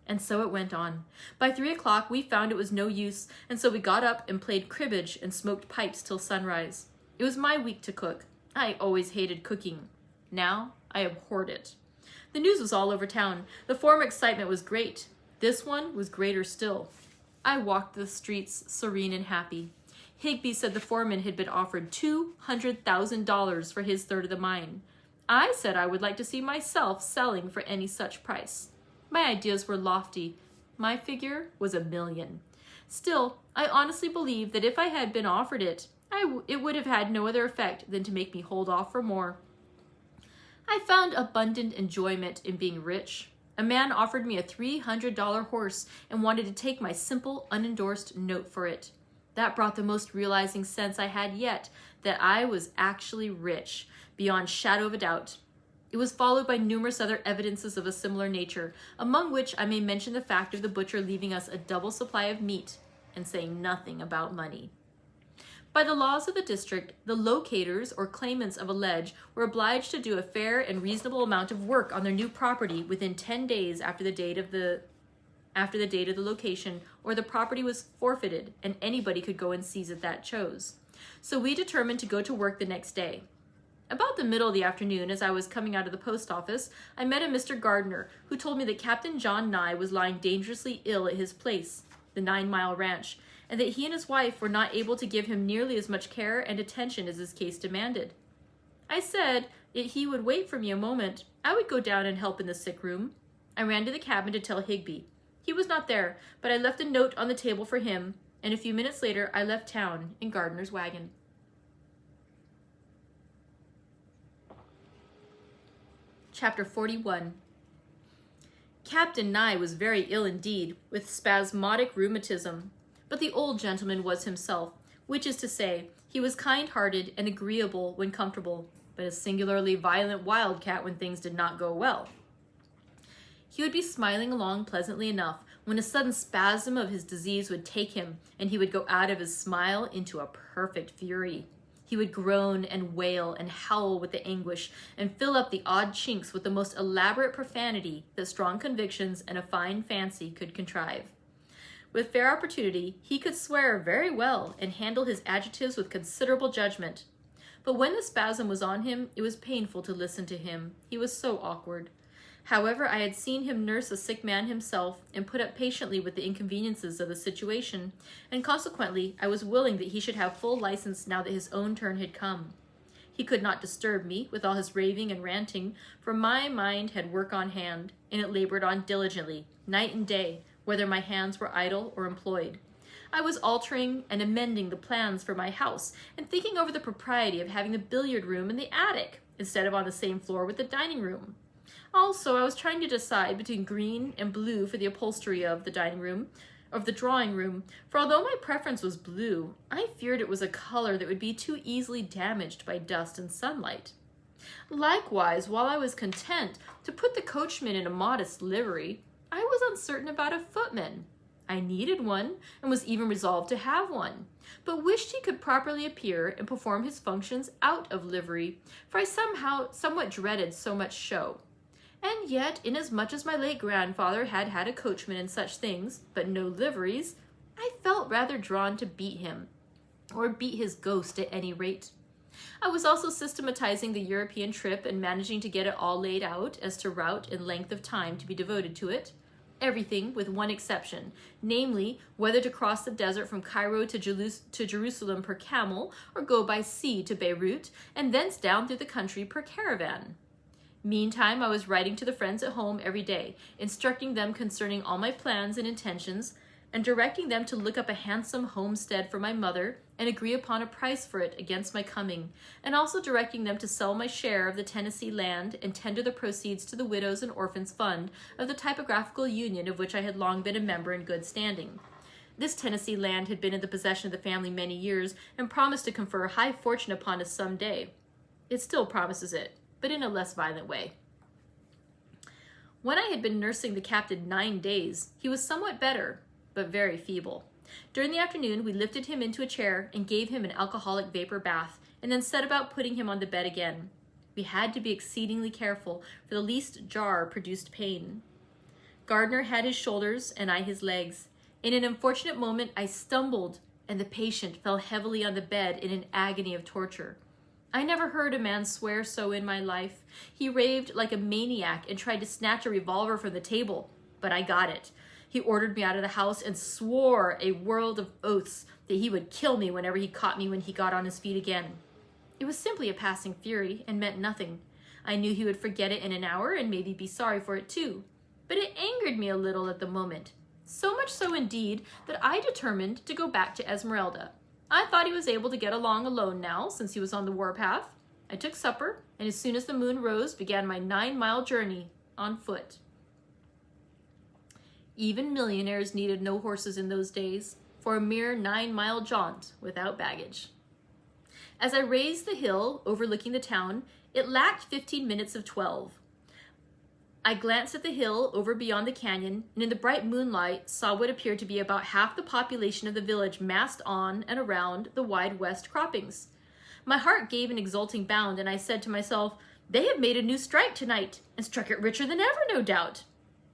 A: And so it went on. By 3 o'clock, we found it was no use, and so we got up and played cribbage and smoked pipes till sunrise. It was my week to cook. I always hated cooking. Now, I abhorred it. The news was all over town. The former excitement was great. This one was greater still. I walked the streets serene and happy. Higby said the foreman had been offered $200,000 for his third of the mine. I said I would like to see myself selling for any such price. My ideas were lofty. My figure was $1 million. Still, I honestly believe that if I had been offered it, it would have had no other effect than to make me hold off for more. I found abundant enjoyment in being rich. A man offered me a $300 horse and wanted to take my simple, unendorsed note for it. That brought the most realizing sense I had yet that I was actually rich, beyond shadow of a doubt. It was followed by numerous other evidences of a similar nature, among which I may mention the fact of the butcher leaving us a double supply of meat and saying nothing about money. By the laws of the district, the locators or claimants of a ledge were obliged to do a fair and reasonable amount of work on their new property within 10 days after the date of the location, or the property was forfeited and anybody could go and seize it that chose. So we determined to go to work the next day. About the middle of the afternoon, as I was coming out of the post office, I met a Mr. Gardner, who told me that Captain John Nye was lying dangerously ill at his place, the 9 Mile Ranch, and that he and his wife were not able to give him nearly as much care and attention as his case demanded. I said that he would wait for me a moment. I would go down and help in the sick room. I ran to the cabin to tell Higby. He was not there, but I left a note on the table for him, and a few minutes later I left town in Gardner's wagon. Chapter 41. Captain Nye was very ill indeed, with spasmodic rheumatism. But the old gentleman was himself, which is to say, he was kind-hearted and agreeable when comfortable, but a singularly violent wildcat when things did not go well. He would be smiling along pleasantly enough when a sudden spasm of his disease would take him, and he would go out of his smile into a perfect fury. He would groan and wail and howl with the anguish and fill up the odd chinks with the most elaborate profanity that strong convictions and a fine fancy could contrive. With fair opportunity, he could swear very well and handle his adjectives with considerable judgment. But when the spasm was on him, it was painful to listen to him. He was so awkward. However, I had seen him nurse a sick man himself and put up patiently with the inconveniences of the situation, and consequently I was willing that he should have full license now that his own turn had come. He could not disturb me with all his raving and ranting, for my mind had work on hand, and it labored on diligently, night and day, whether my hands were idle or employed. I was altering and amending the plans for my house, and thinking over the propriety of having the billiard room in the attic, instead of on the same floor with the dining room. Also, I was trying to decide between green and blue for the upholstery of the drawing room, for although my preference was blue, I feared it was a color that would be too easily damaged by dust and sunlight. Likewise, while I was content to put the coachman in a modest livery, I was uncertain about a footman. I needed one, and was even resolved to have one, but wished he could properly appear and perform his functions out of livery, for I somewhat dreaded so much show. And yet, inasmuch as my late grandfather had had a coachman and such things, but no liveries, I felt rather drawn to beat him, or beat his ghost at any rate. I was also systematizing the European trip and managing to get it all laid out as to route and length of time to be devoted to it. Everything with one exception, namely whether to cross the desert from Cairo to Jerusalem per camel, or go by sea to Beirut, and thence down through the country per caravan. Meantime, I was writing to the friends at home every day, instructing them concerning all my plans and intentions, and directing them to look up a handsome homestead for my mother and agree upon a price for it against my coming, and also directing them to sell my share of the Tennessee land and tender the proceeds to the Widows and Orphans Fund of the Typographical Union of which I had long been a member in good standing. This Tennessee land had been in the possession of the family many years and promised to confer high fortune upon us some day. It still promises it, but in a less violent way. When I had been nursing the captain 9 days, he was somewhat better, but very feeble. During the afternoon, we lifted him into a chair and gave him an alcoholic vapor bath, and then set about putting him on the bed again. We had to be exceedingly careful, for the least jar produced pain. Gardner had his shoulders, and I his legs. In an unfortunate moment, I stumbled, and the patient fell heavily on the bed in an agony of torture. I never heard a man swear so in my life. He raved like a maniac and tried to snatch a revolver from the table, but I got it. He ordered me out of the house and swore a world of oaths that he would kill me whenever he caught me when he got on his feet again. It was simply a passing fury and meant nothing. I knew he would forget it in an hour and maybe be sorry for it too. But it angered me a little at the moment. So much so indeed that I determined to go back to Esmeralda. I thought he was able to get along alone now since he was on the warpath. I took supper, and as soon as the moon rose, began my 9-mile journey on foot. Even millionaires needed no horses in those days for a mere 9-mile jaunt without baggage. As I raised the hill overlooking the town, it lacked 15 minutes of 12. I glanced at the hill over beyond the canyon, and in the bright moonlight saw what appeared to be about half the population of the village massed on and around the wide west croppings. My heart gave an exulting bound, and I said to myself, "They have made a new strike tonight, and struck it richer than ever, no doubt."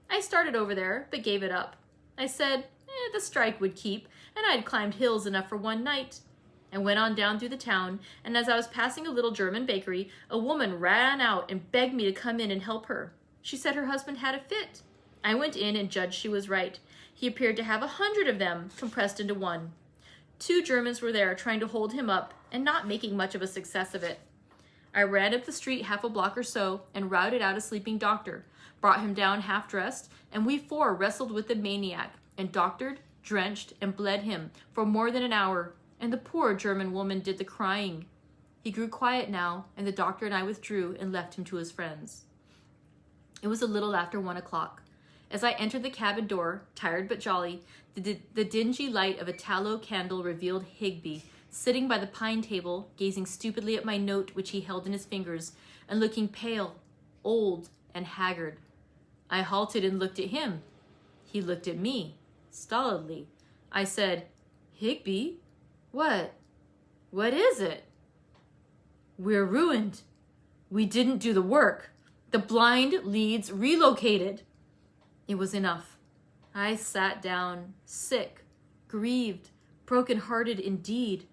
A: I started over there, but gave it up. I said, the strike would keep, and I had climbed hills enough for one night. I went on down through the town, and as I was passing a little German bakery, a woman ran out and begged me to come in and help her. She said her husband had a fit. I went in and judged she was right. He appeared to have 100 of them compressed into one. 2 Germans were there trying to hold him up and not making much of a success of it. I ran up the street half a block or so and routed out a sleeping doctor, brought him down half-dressed, and we 4 wrestled with the maniac and doctored, drenched, and bled him for more than an hour, and the poor German woman did the crying. He grew quiet now, and the doctor and I withdrew and left him to his friends. It was a little after 1 o'clock. As I entered the cabin door, tired but jolly, the dingy light of a tallow candle revealed Higby, sitting by the pine table, gazing stupidly at my note which he held in his fingers, and looking pale, old, and haggard. I halted and looked at him. He looked at me, stolidly. I said, "Higby, what is it?" "We're ruined. We didn't do the work. The blind leads relocated." It was enough. I sat down, sick, grieved, broken-hearted indeed.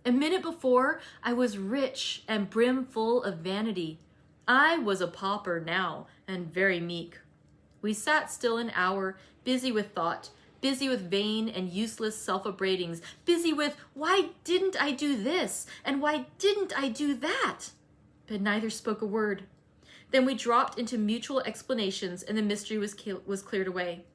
A: A minute before, I was rich and brimful of vanity. I was a pauper now, and very meek. We sat still an hour, busy with thought, busy with vain and useless self-upbraidings, busy with, why didn't I do this, and why didn't I do that? But neither spoke a word. Then we dropped into mutual explanations, and the mystery was cleared away.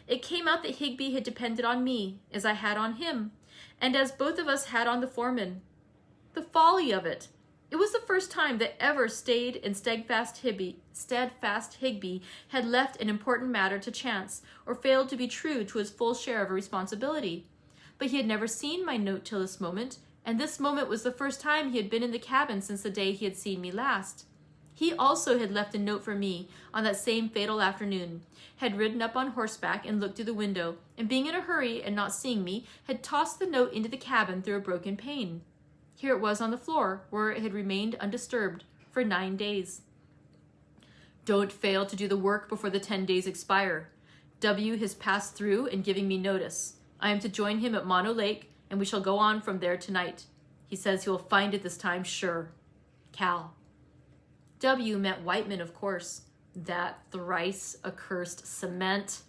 A: It came out that Higby had depended on me, as I had on him, and as both of us had on the foreman. The folly of it! It was the first time that ever staid and steadfast Higby had left an important matter to chance, or failed to be true to his full share of a responsibility. But he had never seen my note till this moment, and this moment was the first time he had been in the cabin since the day he had seen me last. He also had left a note for me on that same fatal afternoon, had ridden up on horseback and looked through the window, and being in a hurry and not seeing me, had tossed the note into the cabin through a broken pane. Here it was on the floor, where it had remained undisturbed for 9 days. "Don't fail to do the work before the 10 days expire. W has passed through and giving me notice. I am to join him at Mono Lake, and we shall go on from there tonight. He says he will find it this time, sure. Cal." W meant Whiteman, of course. That thrice accursed cement.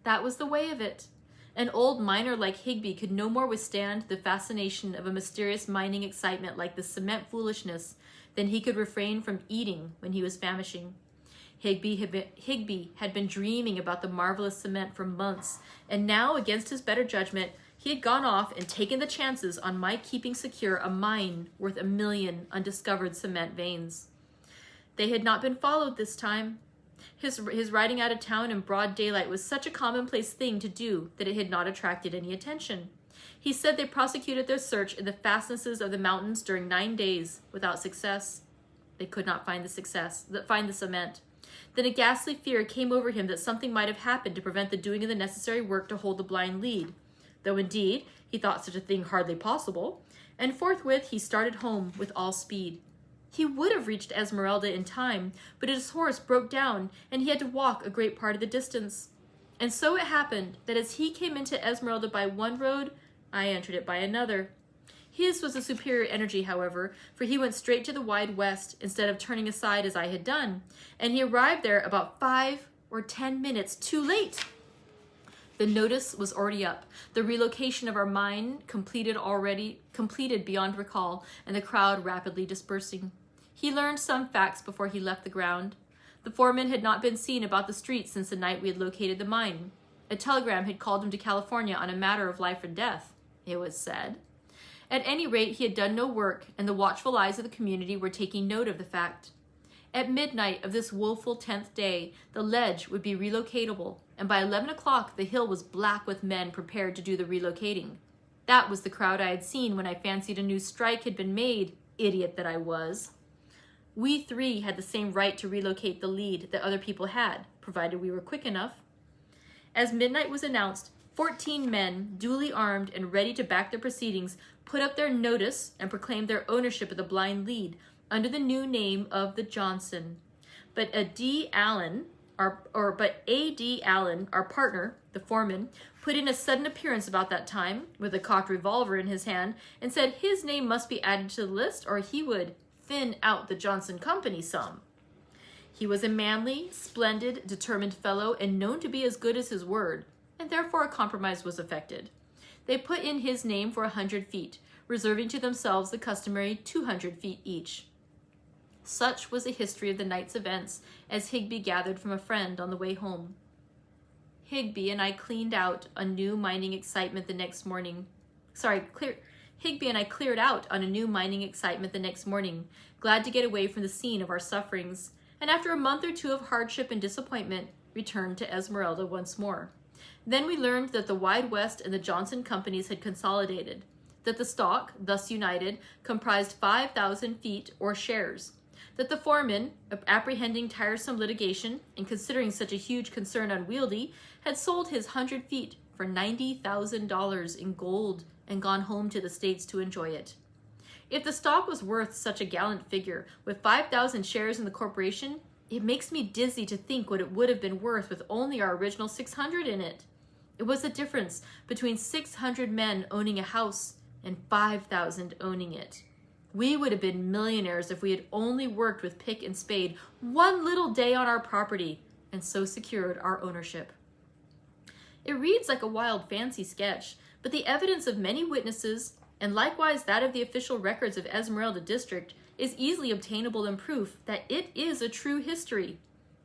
A: That was the way of it. An old miner like Higby could no more withstand the fascination of a mysterious mining excitement like the cement foolishness than he could refrain from eating when he was famishing. Higby had been dreaming about the marvelous cement for months, and now, against his better judgment, he had gone off and taken the chances on my keeping secure a mine worth 1 million undiscovered cement veins. They had not been followed this time. His riding out of town in broad daylight was such a commonplace thing to do that it had not attracted any attention. He said they prosecuted their search in the fastnesses of the mountains during 9 days without success. They could not find the cement. Then a ghastly fear came over him that something might have happened to prevent the doing of the necessary work to hold the blind lead, though indeed he thought such a thing hardly possible, and forthwith he started home with all speed. He would have reached Esmeralda in time, but his horse broke down, and he had to walk a great part of the distance. And so it happened that as he came into Esmeralda by one road, I entered it by another. His was a superior energy, however, for he went straight to the wide west instead of turning aside as I had done, and he arrived there about 5 or 10 minutes too late. The notice was already up, the relocation of our mine completed beyond recall, and the crowd rapidly dispersing. He learned some facts before he left the ground. The foreman had not been seen about the streets since the night we had located the mine. A telegram had called him to California on a matter of life or death, it was said. At any rate, he had done no work, and the watchful eyes of the community were taking note of the fact. At midnight of this woeful 10th day, the ledge would be relocatable, and by 11 o'clock the hill was black with men prepared to do the relocating. That was the crowd I had seen when I fancied a new strike had been made, idiot that I was. We 3 had the same right to relocate the lead that other people had, provided we were quick enough. As midnight was announced, 14 men, duly armed and ready to back their proceedings, put up their notice and proclaimed their ownership of the blind lead under the new name of the Johnson. But A.D. Allen, our partner, the foreman, put in a sudden appearance about that time with a cocked revolver in his hand and said his name must be added to the list or he would thin out the Johnson Company some. He was a manly, splendid, determined fellow and known to be as good as his word, and therefore a compromise was effected. They put in his name for 100 feet, reserving to themselves the customary 200 feet each. Such was the history of the night's events as Higby gathered from a friend on the way home. Higby and I cleared out on a new mining excitement the next morning, glad to get away from the scene of our sufferings, and after a month or 2 of hardship and disappointment, returned to Esmeralda once more. Then we learned that the Wide West and the Johnson companies had consolidated, that the stock, thus united, comprised 5,000 feet or shares, that the foreman, apprehending tiresome litigation and considering such a huge concern unwieldy, had sold his 100 feet for $90,000 in gold and gone home to the States to enjoy it. If the stock was worth such a gallant figure, with 5,000 shares in the corporation, it makes me dizzy to think what it would have been worth with only our original 600 in it. It was the difference between 600 men owning a house and 5,000 owning it. We would have been millionaires if we had only worked with pick and spade one little day on our property and so secured our ownership. It reads like a wild fancy sketch, but the evidence of many witnesses, and likewise that of the official records of Esmeralda District, is easily obtainable in proof that it is a true history.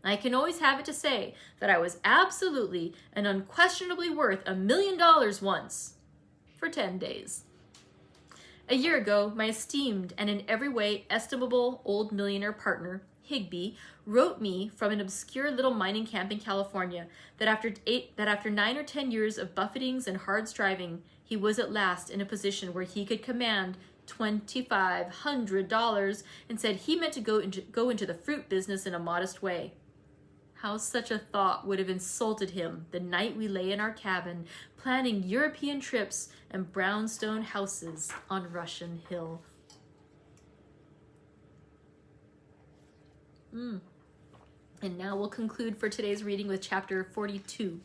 A: I can always have it to say that I was absolutely and unquestionably worth $1 million once, for 10 days. A year ago, my esteemed and in every way estimable old millionaire partner, Higby, wrote me from an obscure little mining camp in California that after 9 or 10 years of buffetings and hard striving, he was at last in a position where he could command $2,500 and said he meant to go into the fruit business in a modest way. How such a thought would have insulted him the night we lay in our cabin planning European trips and brownstone houses on Russian Hill. And now we'll conclude for today's reading with chapter 42.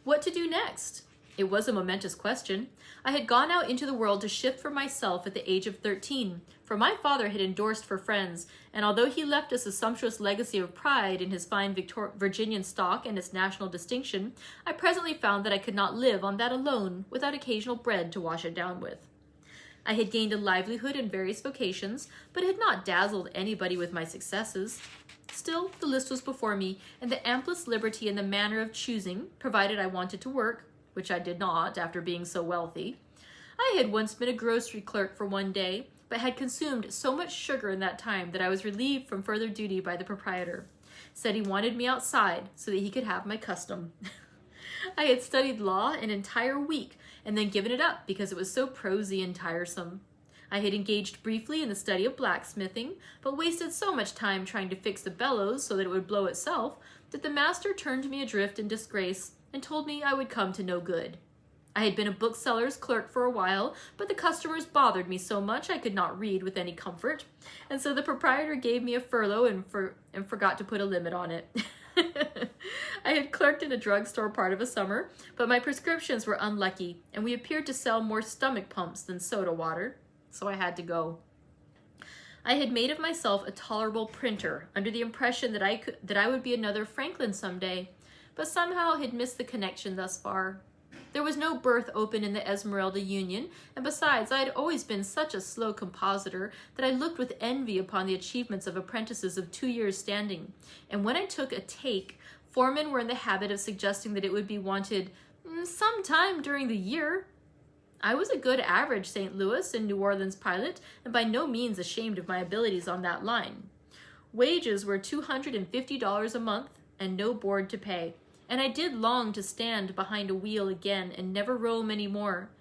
A: What to do next? It was a momentous question. I had gone out into the world to shift for myself at the age of 13, for my father had endorsed for friends, and although he left us a sumptuous legacy of pride in his fine Virginian stock and its national distinction, I presently found that I could not live on that alone without occasional bread to wash it down with. I had gained a livelihood in various vocations, but had not dazzled anybody with my successes. Still, the list was before me, and the amplest liberty in the manner of choosing, provided I wanted to work, which I did not after being so wealthy. I had once been a grocery clerk for one day, but had consumed so much sugar in that time that I was relieved from further duty by the proprietor. Said he wanted me outside so that he could have my custom. I had studied law an entire week and then given it up because it was so prosy and tiresome. I had engaged briefly in the study of blacksmithing, but wasted so much time trying to fix the bellows so that it would blow itself that the master turned me adrift in disgrace and told me I would come to no good. I had been a bookseller's clerk for a while, but the customers bothered me so much I could not read with any comfort, and so the proprietor gave me a furlough and forgot to put a limit on it. I had clerked in a drugstore part of a summer, but my prescriptions were unlucky, and we appeared to sell more stomach pumps than soda water, so I had to go. I had made of myself a tolerable printer, under the impression that I would be another Franklin someday, but somehow had missed the connection thus far. There was no berth open in the Esmeralda Union, and besides, I had always been such a slow compositor that I looked with envy upon the achievements of apprentices of 2 years' standing, and when I took a take, foremen were in the habit of suggesting that it would be wanted sometime during the year. I was a good average St. Louis and New Orleans pilot, and by no means ashamed of my abilities on that line. Wages were $250 a month, and no board to pay. And I did long to stand behind a wheel again and never roam any more.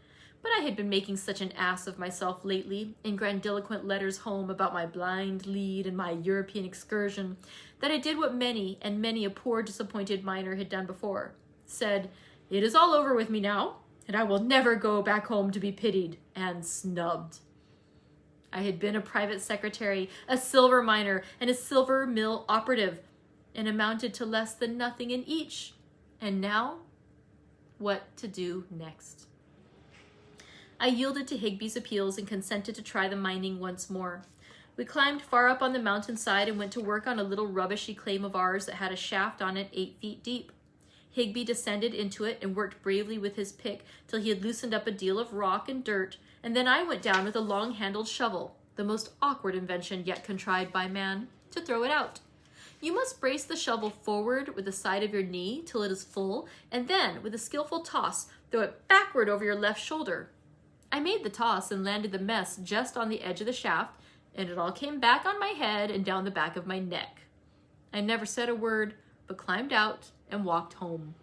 A: But I had been making such an ass of myself lately, in grandiloquent letters home about my blind lead and my European excursion, that I did what many and many a poor disappointed miner had done before. Said, "It is all over with me now, and I will never go back home to be pitied," and snubbed. I had been a private secretary, a silver miner, and a silver mill operative, and amounted to less than nothing in each. And now, what to do next? I yielded to Higby's appeals and consented to try the mining once more. We climbed far up on the mountainside and went to work on a little rubbishy claim of ours that had a shaft on it 8 feet deep. Higby descended into it and worked bravely with his pick till he had loosened up a deal of rock and dirt, and then I went down with a long-handled shovel, the most awkward invention yet contrived by man, to throw it out. You must brace the shovel forward with the side of your knee till it is full, and then, with a skillful toss, throw it backward over your left shoulder. I made the toss and landed the mess just on the edge of the shaft, and it all came back on my head and down the back of my neck. I never said a word, but climbed out and walked home.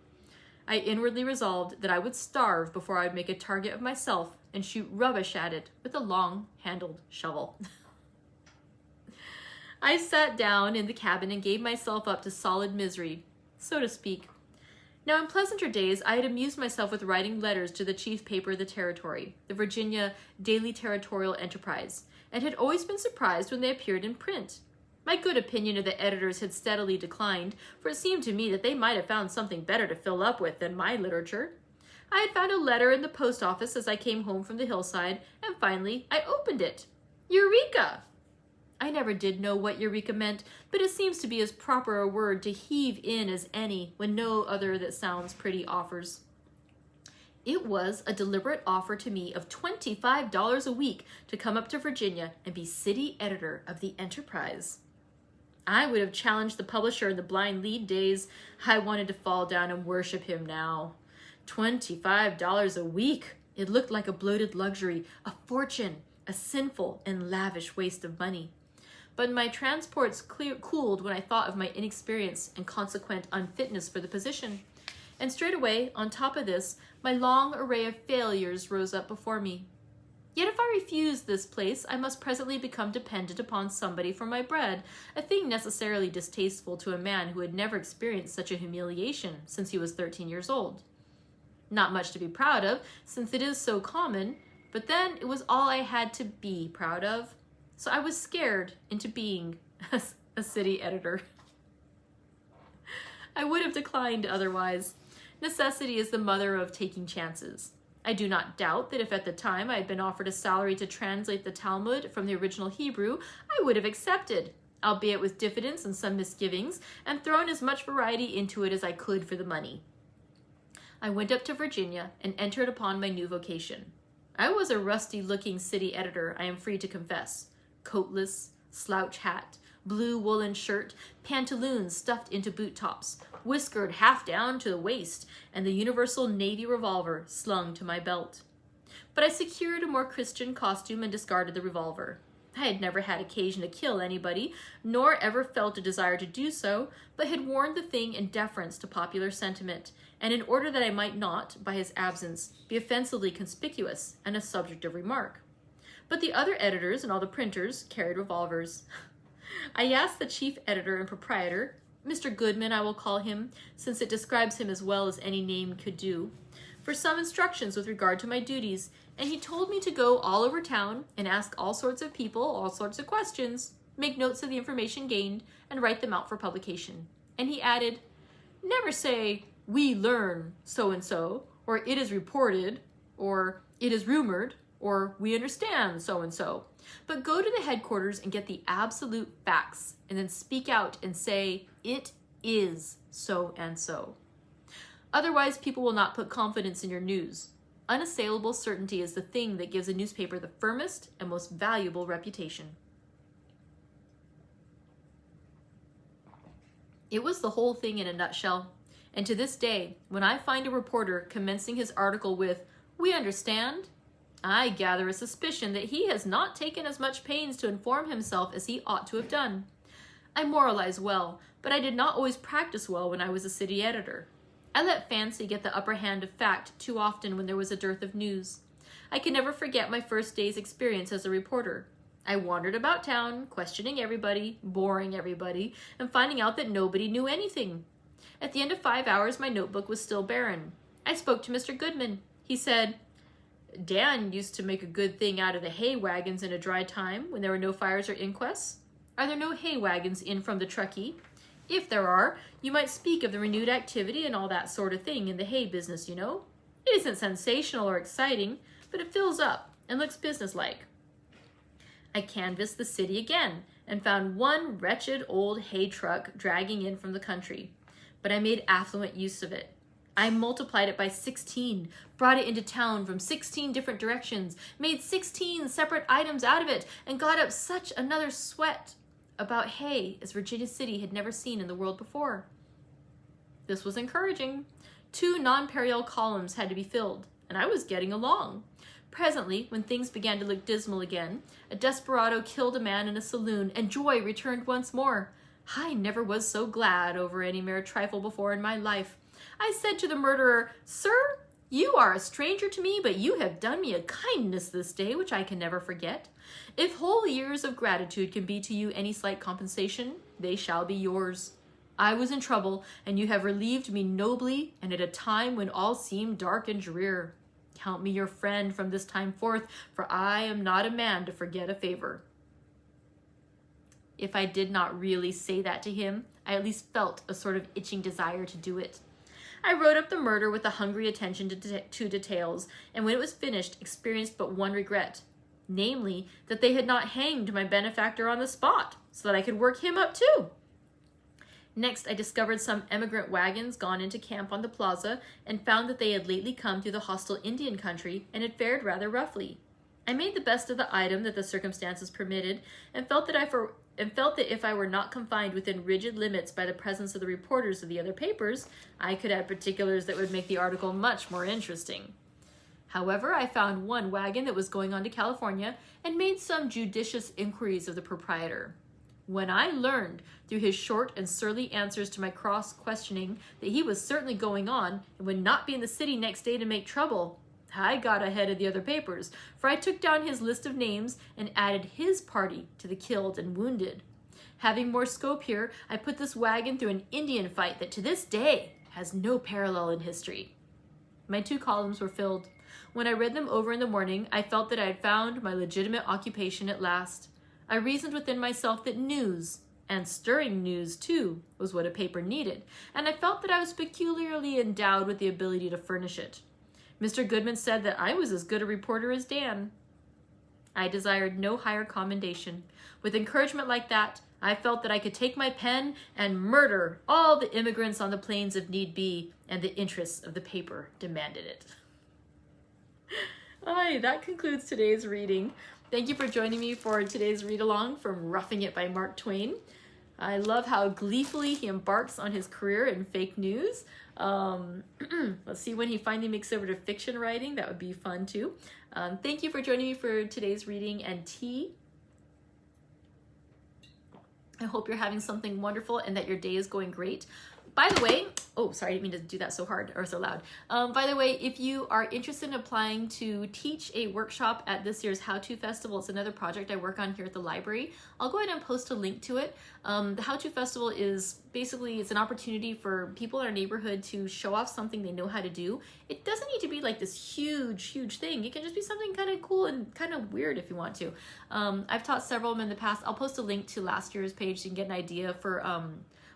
A: I inwardly resolved that I would starve before I would make a target of myself and shoot rubbish at it with a long-handled shovel. I sat down in the cabin and gave myself up to solid misery, so to speak. Now, in pleasanter days, I had amused myself with writing letters to the chief paper of the territory, the Virginia Daily Territorial Enterprise, and had always been surprised when they appeared in print. My good opinion of the editors had steadily declined, for it seemed to me that they might have found something better to fill up with than my literature. I had found a letter in the post office as I came home from the hillside, and finally I opened it. Eureka! I never did know what eureka meant, but it seems to be as proper a word to heave in as any when no other that sounds pretty offers. It was a deliberate offer to me of $25 a week to come up to Virginia and be city editor of the Enterprise. I would have challenged the publisher in the blind lead days. I wanted to fall down and worship him now. $25 a week! It looked like a bloated luxury, a fortune, a sinful and lavish waste of money. But my transports cooled when I thought of my inexperience and consequent unfitness for the position. And straightway, on top of this, my long array of failures rose up before me. Yet if I refused this place, I must presently become dependent upon somebody for my bread, a thing necessarily distasteful to a man who had never experienced such a humiliation since he was 13 years old. Not much to be proud of, since it is so common, but then it was all I had to be proud of. So I was scared into being a city editor. I would have declined otherwise. Necessity is the mother of taking chances. I do not doubt that if at the time I had been offered a salary to translate the Talmud from the original Hebrew, I would have accepted, albeit with diffidence and some misgivings, and thrown as much variety into it as I could for the money. I went up to Virginia and entered upon my new vocation. I was a rusty-looking city editor, I am free to confess. Coatless, slouch hat, blue woolen shirt, pantaloons stuffed into boot tops, whiskered half down to the waist, and the universal navy revolver slung to my belt. But I secured a more Christian costume and discarded the revolver. I had never had occasion to kill anybody, nor ever felt a desire to do so, but had worn the thing in deference to popular sentiment, and in order that I might not, by his absence, be offensively conspicuous and a subject of remark. But the other editors and all the printers carried revolvers. I asked the chief editor and proprietor, Mr. Goodman I will call him, since it describes him as well as any name could do, for some instructions with regard to my duties, and he told me to go all over town and ask all sorts of people all sorts of questions, make notes of the information gained, and write them out for publication. And he added, never say, we learn so-and-so, or it is reported, or it is rumored, or we understand so-and-so, but go to the headquarters and get the absolute facts, and then speak out and say, it is so-and-so. Otherwise, people will not put confidence in your news. Unassailable certainty is the thing that gives a newspaper the firmest and most valuable reputation. It was the whole thing in a nutshell. And to this day, when I find a reporter commencing his article with, we understand, I gather a suspicion that he has not taken as much pains to inform himself as he ought to have done. I moralize well, but I did not always practice well when I was a city editor. I let fancy get the upper hand of fact too often when there was a dearth of news. I can never forget my first day's experience as a reporter. I wandered about town, questioning everybody, boring everybody, and finding out that nobody knew anything. At the end of 5 hours, my notebook was still barren. I spoke to Mr. Goodman. He said, Dan used to make a good thing out of the hay wagons in a dry time when there were no fires or inquests. Are there no hay wagons in from the Truckee? If there are, you might speak of the renewed activity and all that sort of thing in the hay business, you know. It isn't sensational or exciting, but it fills up and looks businesslike. I canvassed the city again and found one wretched old hay truck dragging in from the country, but I made affluent use of it. I multiplied it by 16, brought it into town from 16 different directions, made 16 separate items out of it, and got up such another sweat about hay as Virginia City had never seen in the world before. This was encouraging. 2 nonpareil columns had to be filled, and I was getting along. Presently, when things began to look dismal again, a desperado killed a man in a saloon, and joy returned once more. I never was so glad over any mere trifle before in my life. I said to the murderer, Sir, you are a stranger to me, but you have done me a kindness this day which I can never forget. If whole years of gratitude can be to you any slight compensation, they shall be yours. I was in trouble, and you have relieved me nobly, and at a time when all seemed dark and drear. Count me your friend from this time forth, for I am not a man to forget a favor. If I did not really say that to him, I at least felt a sort of itching desire to do it. I wrote up the murder with a hungry attention to details, and when it was finished, experienced but one regret, namely, that they had not hanged my benefactor on the spot, so that I could work him up too. Next, I discovered some emigrant wagons gone into camp on the plaza, and found that they had lately come through the hostile Indian country, and had fared rather roughly. I made the best of the item that the circumstances permitted, and felt that if I were not confined within rigid limits by the presence of the reporters of the other papers, I could add particulars that would make the article much more interesting. However, I found one wagon that was going on to California, and made some judicious inquiries of the proprietor. When I learned, through his short and surly answers to my cross-questioning, that he was certainly going on, and would not be in the city next day to make trouble, I got ahead of the other papers, for I took down his list of names and added his party to the killed and wounded. Having more scope here, I put this wagon through an Indian fight that to this day has no parallel in history. My 2 columns were filled. When I read them over in the morning, I felt that I had found my legitimate occupation at last. I reasoned within myself that news, and stirring news too, was what a paper needed, and I felt that I was peculiarly endowed with the ability to furnish it. Mr. Goodman said that I was as good a reporter as Dan. I desired no higher commendation. With encouragement like that, I felt that I could take my pen and murder all the immigrants on the plains if need be, and the interests of the paper demanded it. Hi, that concludes today's reading. Thank you for joining me for today's read-along from Roughing It by Mark Twain. I love how gleefully he embarks on his career in fake news. Let's see when he finally makes over to fiction writing. That would be fun too. Thank you for joining me for today's reading and tea. I hope you're having something wonderful and that your day is going great. By the way, oh, sorry, I didn't mean to do that so hard or so loud. By the way, if you are interested in applying to teach a workshop at this year's How To Festival, it's another project I work on here at the library. I'll go ahead and post a link to it. The How To Festival is basically, it's an opportunity for people in our neighborhood to show off something they know how to do. It doesn't need to be like this huge thing. It can just be something kind of cool and kind of weird if you want to. I've taught several of them in the past. I'll post a link to last year's page so you can get an idea for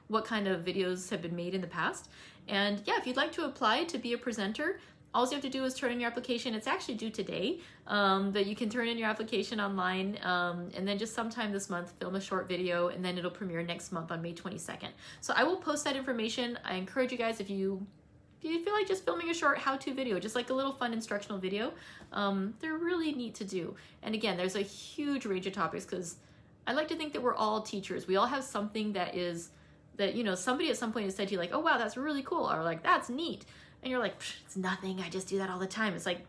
A: what kind of videos have been made in the past. And yeah, if you'd like to apply to be a presenter, all you have to do is turn in your application. It's actually due today, but you can turn in your application online and then just sometime this month film a short video, and then it'll premiere next month on May 22nd. So I will post that information. I encourage you guys, if you feel like just filming a short how-to video, just like a little fun instructional video, they're really neat to do. And again, there's a huge range of topics because I like to think that we're all teachers. We all have something that is that, you know, somebody at some point has said to you like, oh wow, that's really cool, or like, that's neat. And you're like, it's nothing, I just do that all the time. It's like,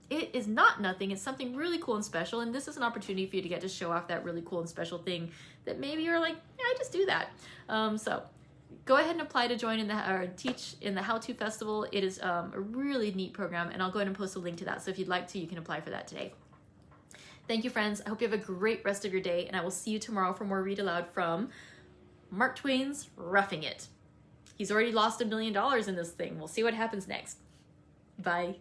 A: it is not nothing, it's something really cool and special, and this is an opportunity for you to get to show off that really cool and special thing that maybe you're like, yeah, I just do that. So go ahead and apply to join in the, or teach in the How To Festival. It is a really neat program, and I'll go ahead and post a link to that. So if you'd like to, you can apply for that today. Thank you, friends. I hope you have a great rest of your day, and I will see you tomorrow for more Read Aloud from Mark Twain's Roughing It. He's already lost $1 million in this thing. We'll see what happens next. Bye.